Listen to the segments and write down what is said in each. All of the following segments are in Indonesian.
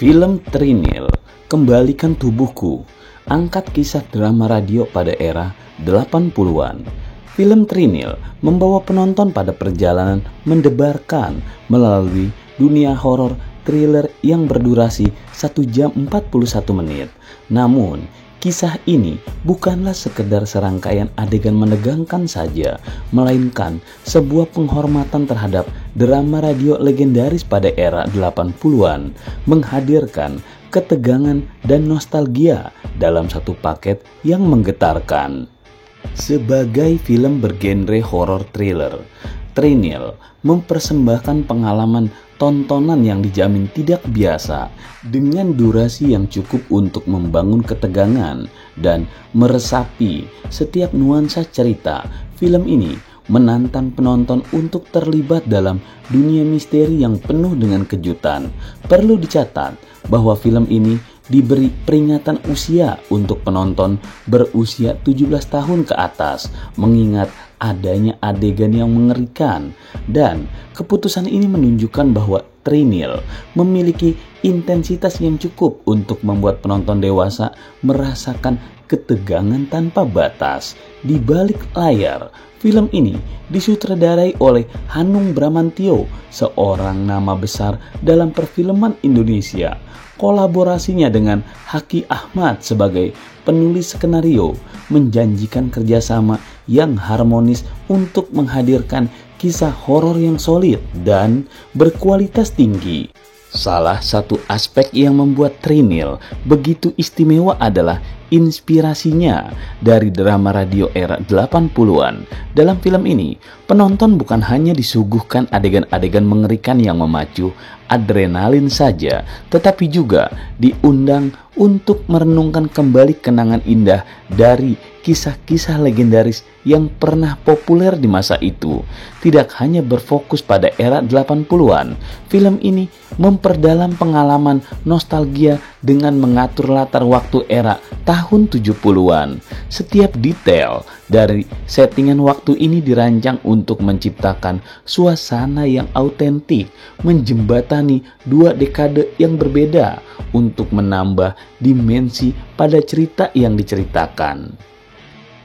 Film Trinil, Kembalikan Tubuhku, angkat kisah drama radio pada era 80-an. Film Trinil membawa penonton pada perjalanan mendebarkan melalui dunia horor thriller yang berdurasi 1 jam 41 menit. Namun, kisah ini bukanlah sekedar serangkaian adegan menegangkan saja, melainkan sebuah penghormatan terhadap drama radio legendaris pada era 80-an, menghadirkan ketegangan dan nostalgia dalam satu paket yang menggetarkan. Sebagai film bergenre horor thriller, Trinil mempersembahkan pengalaman tontonan yang dijamin tidak biasa dengan durasi yang cukup untuk membangun ketegangan dan meresapi setiap nuansa cerita. Film ini menantang penonton untuk terlibat dalam dunia misteri yang penuh dengan kejutan. Perlu dicatat bahwa film ini diberi peringatan usia untuk penonton berusia 17 tahun ke atas, mengingat adanya adegan yang mengerikan, dan keputusan ini menunjukkan bahwa Trinil memiliki intensitas yang cukup untuk membuat penonton dewasa merasakan ketegangan tanpa batas. Di balik layar, film ini disutradarai oleh Hanung Bramantyo, seorang nama besar dalam perfilman Indonesia. Kolaborasinya dengan Haki Ahmad sebagai penulis skenario menjanjikan kerjasama yang harmonis untuk menghadirkan kisah horor yang solid dan berkualitas tinggi. Salah satu aspek yang membuat Trinil begitu istimewa adalah inspirasinya dari drama radio era 80-an. Dalam film ini, penonton bukan hanya disuguhkan adegan-adegan mengerikan yang memacu adrenalin saja, tetapi juga diundang untuk merenungkan kembali kenangan indah dari kisah-kisah legendaris yang pernah populer di masa itu. Tidak hanya berfokus pada era 80-an, film ini memperdalam pengalaman nostalgia dengan mengatur latar waktu era tahun 70-an. Setiap detail dari settingan waktu ini dirancang untuk menciptakan suasana yang autentik, menjembatani dua dekade yang berbeda untuk menambah dimensi pada cerita yang diceritakan.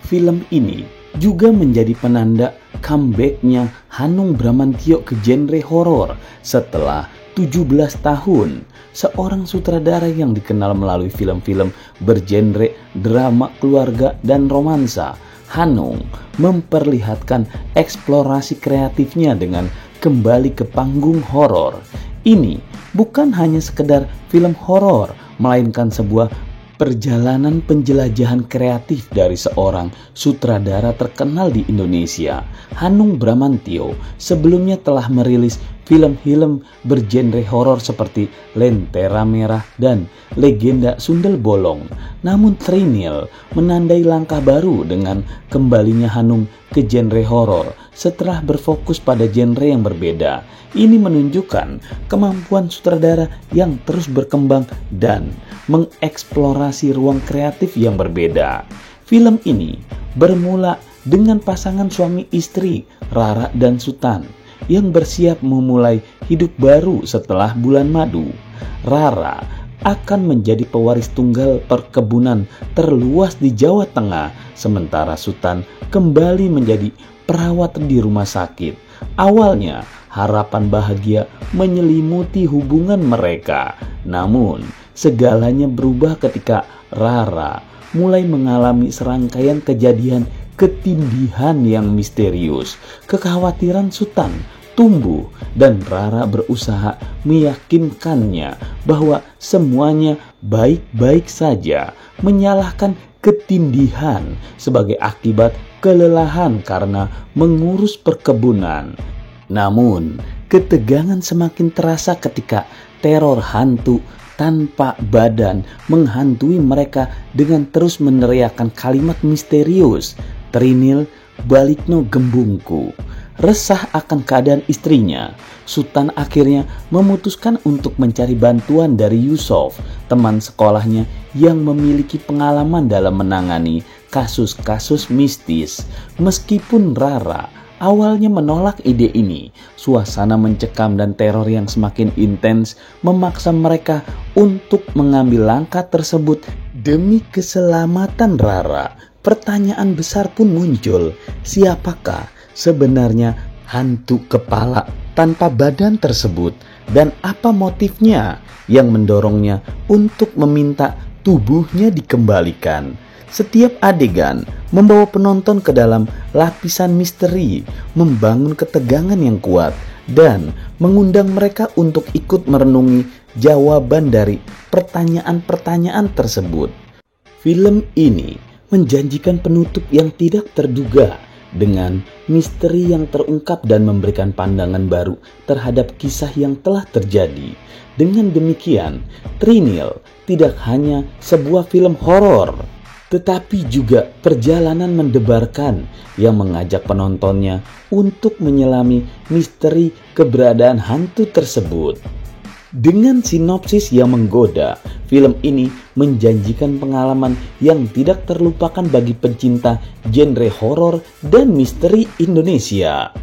Film ini juga menjadi penanda comeback-nya Hanung Bramantyo ke genre horor setelah 17 tahun. Seorang sutradara yang dikenal melalui film-film bergenre drama keluarga dan romansa, Hanung memperlihatkan eksplorasi kreatifnya dengan kembali ke panggung horor. Ini bukan hanya sekedar film horor, melainkan sebuah perjalanan penjelajahan kreatif dari seorang sutradara terkenal di Indonesia. Hanung Bramantyo sebelumnya telah merilis film-film bergenre horor seperti Lentera Merah dan Legenda Sundel Bolong. Namun Trinil menandai langkah baru dengan kembalinya Hanung ke genre horor setelah berfokus pada genre yang berbeda. Ini menunjukkan kemampuan sutradara yang terus berkembang dan mengeksplorasi ruang kreatif yang berbeda. Film ini bermula dengan pasangan suami istri Rara dan Sutan yang bersiap memulai hidup baru setelah bulan madu. Rara akan menjadi pewaris tunggal perkebunan terluas di Jawa Tengah, sementara Sutan kembali menjadi perawat di rumah sakit. Awalnya, harapan bahagia menyelimuti hubungan mereka. Namun, segalanya berubah ketika Rara mulai mengalami serangkaian kejadian ketindihan yang misterius. Kekhawatiran Sutan tumbuh dan Rara berusaha meyakinkannya bahwa semuanya baik-baik saja, menyalahkan ketindihan sebagai akibat kelelahan karena mengurus perkebunan. Namun, ketegangan semakin terasa ketika teror hantu tanpa badan menghantui mereka dengan terus meneriakkan kalimat misterius, "Trinil, balikno gembungku." Resah akan keadaan istrinya, Sutan akhirnya memutuskan untuk mencari bantuan dari Yusof, teman sekolahnya yang memiliki pengalaman dalam menangani kasus-kasus mistis. Meskipun Rara awalnya menolak ide ini. Suasana mencekam dan teror yang semakin intens memaksa mereka untuk mengambil langkah tersebut demi keselamatan Rara. Pertanyaan besar pun muncul, siapakah sebenarnya hantu kepala tanpa badan tersebut dan apa motifnya yang mendorongnya untuk meminta tubuhnya dikembalikan. Setiap adegan membawa penonton ke dalam lapisan misteri, membangun ketegangan yang kuat dan mengundang mereka untuk ikut merenungi jawaban dari pertanyaan-pertanyaan tersebut. Film ini menjanjikan penutup yang tidak terduga dengan misteri yang terungkap dan memberikan pandangan baru terhadap kisah yang telah terjadi. Dengan demikian, Trinil tidak hanya sebuah film horor, tetapi juga perjalanan mendebarkan yang mengajak penontonnya untuk menyelami misteri keberadaan hantu tersebut. Dengan sinopsis yang menggoda, film ini menjanjikan pengalaman yang tidak terlupakan bagi pencinta genre horor dan misteri Indonesia.